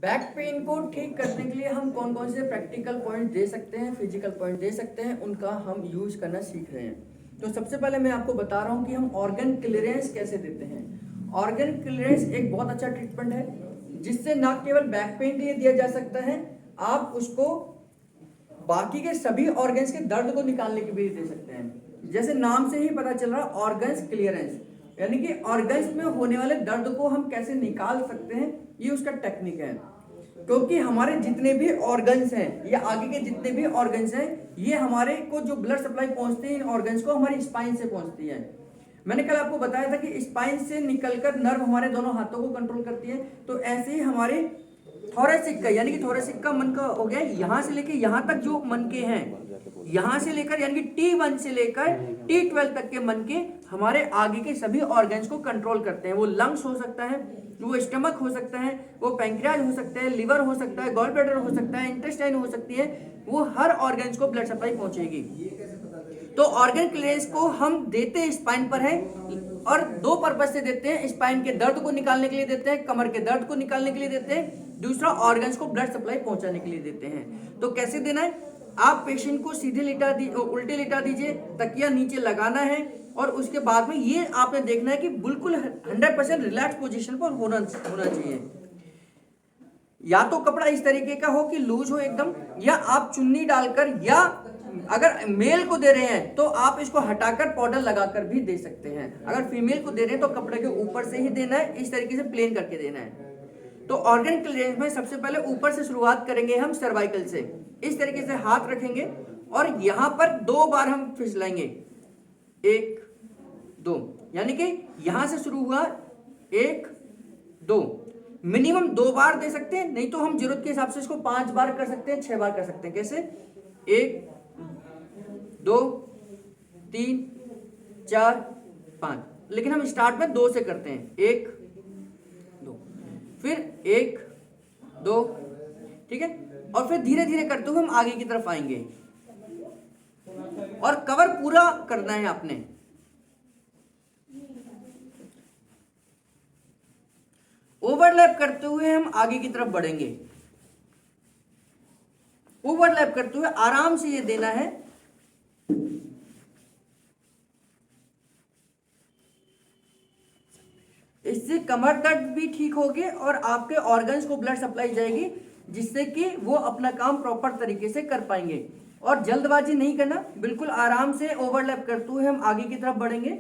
Back pain को ठीक करने के लिए हम कौन कौन से प्रैक्टिकल पॉइंट दे सकते हैं, फिजिकल पॉइंट दे सकते हैं, उनका हम यूज करना सीख रहे हैं। तो सबसे पहले मैं आपको बता रहा हूं कि हम ऑर्गन क्लियरेंस कैसे देते हैं। ऑर्गन क्लियरेंस एक बहुत अच्छा ट्रीटमेंट है जिससे ना केवल बैक पेन के लिए दिया जा सकता है, आप उसको बाकी के सभी ऑर्गन्स के दर्द को निकालने के लिए दे सकते हैं। जैसे नाम से ही पता चल रहा, ऑर्गन्स क्लियरेंस, यानी कि ऑर्गन्स में होने वाले दर्द को हम कैसे निकाल सकते हैं, ये उसका टेक्निक है। क्योंकि हमारे जितने भी ऑर्गन्स हैं या आगे के जितने भी ऑर्गन्स हैं, ये हमारे को जो ब्लड सप्लाई पहुंचती है इन ऑर्गन्स को हमारी स्पाइन से पहुंचती है। मैंने कल आपको बताया था कि स्पाइन से निकलकर नर्व हमारे दोनों हाथों को कंट्रोल करती है। तो ऐसे ही हमारे थोरेसिक का, यानी कि थोरेसिक का मन का हो गया, यहां से लेके यहां तक जो मन के हैं, यहां से लेकर यानी कि T1 से लेकर T12 तक के मन के हमारे आगे के सभी ऑर्गन्स को कंट्रोल करते हैं। वो लंग्स हो सकता है, वो स्टमक हो सकता है, वो पैंक्रियाज हो सकता है, लिवर हो सकता है, गॉल ब्लैडर हो सकता है, इंटेस्टाइन हो सकती है, वो हर ऑर्गन्स को ब्लड सप्लाई पहुंचेगी। तो ऑर्गन क्लियरेंस को हम देते हैं स्पाइन पर है, और दो पर्पज से देते हैं। स्पाइन के दर्द को निकालने के लिए देते हैं, कमर के दर्द को निकालने के लिए देते हैं, दूसरा ऑर्गन्स को ब्लड सप्लाई पहुंचाने के लिए देते हैं। तो कैसे देना है, आप पेशेंट को सीधे लिटा उल्टे लिटा दीजिए, तकिया नीचे लगाना है, और उसके बाद में ये आपने देखना है कि बिल्कुल 100% रिलैक्स पोजीशन पर होना चाहिए। या तो कपड़ा इस तरीके का हो कि लूज हो एकदम, या आप चुन्नी डालकर, या अगर मेल को दे रहे हैं तो आप इसको हटाकर पाउडर लगाकर भी दे सकते हैं। अगर फीमेल को दे रहे हैं तो कपड़े के ऊपर से ही देना है, इस तरीके से प्लेन करके देना है। तो ऑर्गन क्लियरेंस में सबसे पहले ऊपर से शुरुआत करेंगे हम, सर्वाइकल से। इस तरीके से हाथ रखेंगे और यहां पर 2 बार हम फिसलाएंगे, 1 2, यानी कि यहां से शुरू हुआ 1 2, मिनिमम 2 बार दे सकते हैं, नहीं तो हम जरूरत के हिसाब से इसको 5 बार कर सकते हैं, 6 बार कर सकते हैं। कैसे, 1 2 3 4 5, लेकिन हम स्टार्ट में 2 से करते हैं, 1 2, फिर 1 2, ठीक है, और फिर धीरे धीरे करते हुए हम आगे की तरफ आएंगे, और कवर पूरा करना है आपने। ओवरलैप करते हुए हम आगे की तरफ बढ़ेंगे, ओवरलैप करते हुए आराम से ये देना है। इससे कमर दर्द भी ठीक होगी और आपके ऑर्गन्स को ब्लड सप्लाई जाएगी, जिससे कि वो अपना काम प्रॉपर तरीके से कर पाएंगे। और जल्दबाजी नहीं करना, बिल्कुल आराम से ओवरलैप करते हुए हम आगे की तरफ बढ़ेंगे,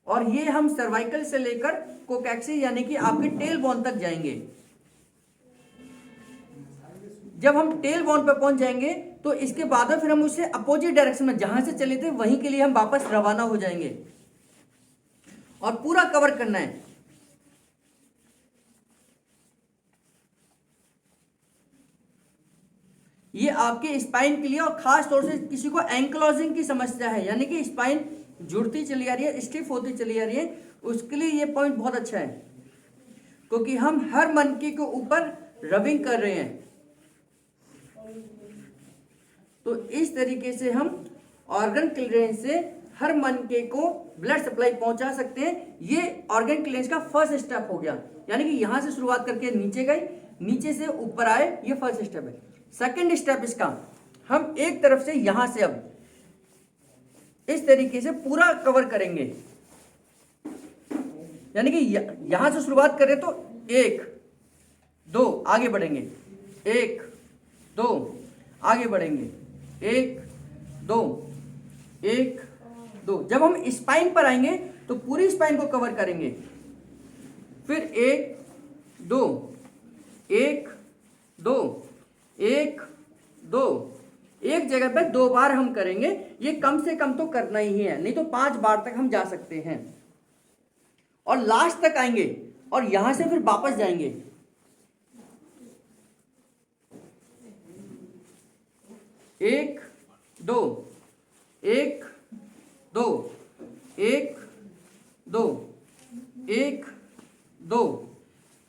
और ये हम सर्वाइकल से लेकर कोकैक्सिस यानी कि आपके टेल बोन तक जाएंगे। जब हम टेल बोन पर पहुंच जाएंगे तो इसके बाद फिर हम उससे अपोजिट डायरेक्शन में जहां से चले थे वहीं के लिए हम वापस रवाना हो जाएंगे, और पूरा कवर करना है। ये आपके स्पाइन के लिए, और खास तौर से किसी को एंक्लोजिंग की समस्या है, यानी कि स्पाइन जुड़ती चली आ रही है, स्टिफ होती चली आ रही है, उसके लिए ये पॉइंट बहुत अच्छा है, क्योंकि हम हर मनके के ऊपर रबिंग कर रहे हैं। तो इस तरीके से हम ऑर्गन क्लियरेंस से हर मनके को ब्लड सप्लाई पहुंचा सकते हैं। ये ऑर्गन क्लियरेंस का फर्स्ट स्टेप हो गया, यानी कि यहां से शुरुआत करके नीचे गए, नीचे से ऊपर आए, ये फर्स्ट स्टेप है। सेकंड स्टेप इसका, हम एक तरफ से यहां से अब इस तरीके से पूरा कवर करेंगे, यानी कि यहां से शुरुआत करें तो 1 2 आगे बढ़ेंगे, 1 2 आगे बढ़ेंगे, 1 2 1 2। जब हम स्पाइन पर आएंगे तो पूरी स्पाइन को कवर करेंगे, फिर 1 2 1 2 1 2, एक जगह पर 2 बार हम करेंगे। ये कम से कम तो करना ही है, नहीं तो 5 बार तक हम जा सकते हैं, और लास्ट तक आएंगे और यहां से फिर वापस जाएंगे। एक दो 1 2 1 2 1 2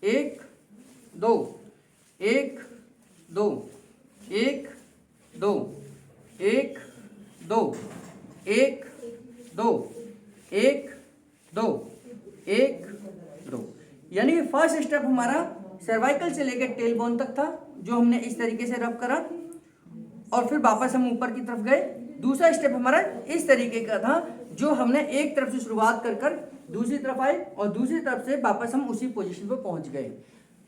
1 2 1 2 1 2 1 2 1 2 1 2 1 2, यानी कि फर्स्ट स्टेप हमारा सर्वाइकल से लेकर टेल बोन तक था, जो हमने इस तरीके से रब करा और फिर वापस हम ऊपर की तरफ गए। दूसरा स्टेप हमारा इस तरीके का था, जो हमने एक तरफ से शुरुआत कर कर दूसरी तरफ आए और दूसरी तरफ से वापस हम उसी पोजीशन पर पहुंच गए।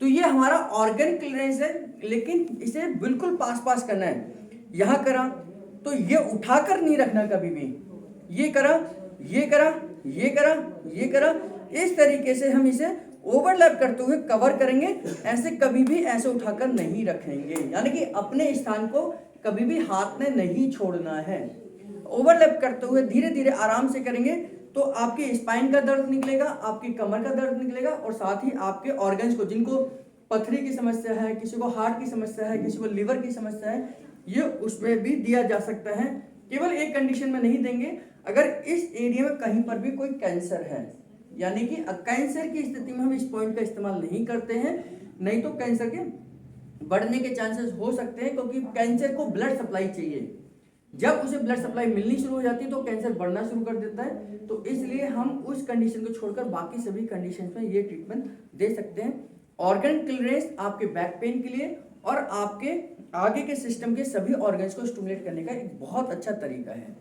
तो ये हमारा ऑर्गन क्लियरेंस है, लेकिन इसे बिल्कुल पास पास करना है। यहां करा तो ये उठाकर नहीं रखना कभी भी, ये करा, ये करा, ये करा, ये करा, इस तरीके से हम इसे ओवरलैप करते हुए कवर करेंगे। ऐसे कभी भी ऐसे उठाकर नहीं रखेंगे, यानी कि अपने स्थान को कभी भी हाथ में नहीं छोड़ना है। ओवरलैप करते हुए धीरे धीरे आराम से करेंगे तो आपकी स्पाइन का दर्द निकलेगा, आपकी कमर का दर्द निकलेगा और साथ ही आपके ऑर्गन्स को, जिनको पथरी की समस्या है, किसी को हार्ट की समस्या है, किसी को लिवर की समस्या है, ये उसमें भी दिया जा सकता है। केवल एक कंडीशन में नहीं देंगे, अगर इस एरिया में कहीं पर भी कोई कैंसर है, यानी कि कैंसर की स्थिति में हम इस पॉइंट का इस्तेमाल नहीं करते हैं, नहीं तो कैंसर के बढ़ने के चांसेस हो सकते हैं, क्योंकि कैंसर को ब्लड सप्लाई चाहिए। जब उसे ब्लड सप्लाई मिलनी शुरू हो जाती है तो कैंसर बढ़ना शुरू कर देता है। तो इसलिए हम उस कंडीशन को छोड़कर बाकी सभी कंडीशंस में ये ट्रीटमेंट दे सकते हैं। ऑर्गन क्लियरेंस आपके बैक पेन के लिए और आपके आगे के सिस्टम के सभी ऑर्गन्स को स्टिमुलेट करने का एक बहुत अच्छा तरीका है।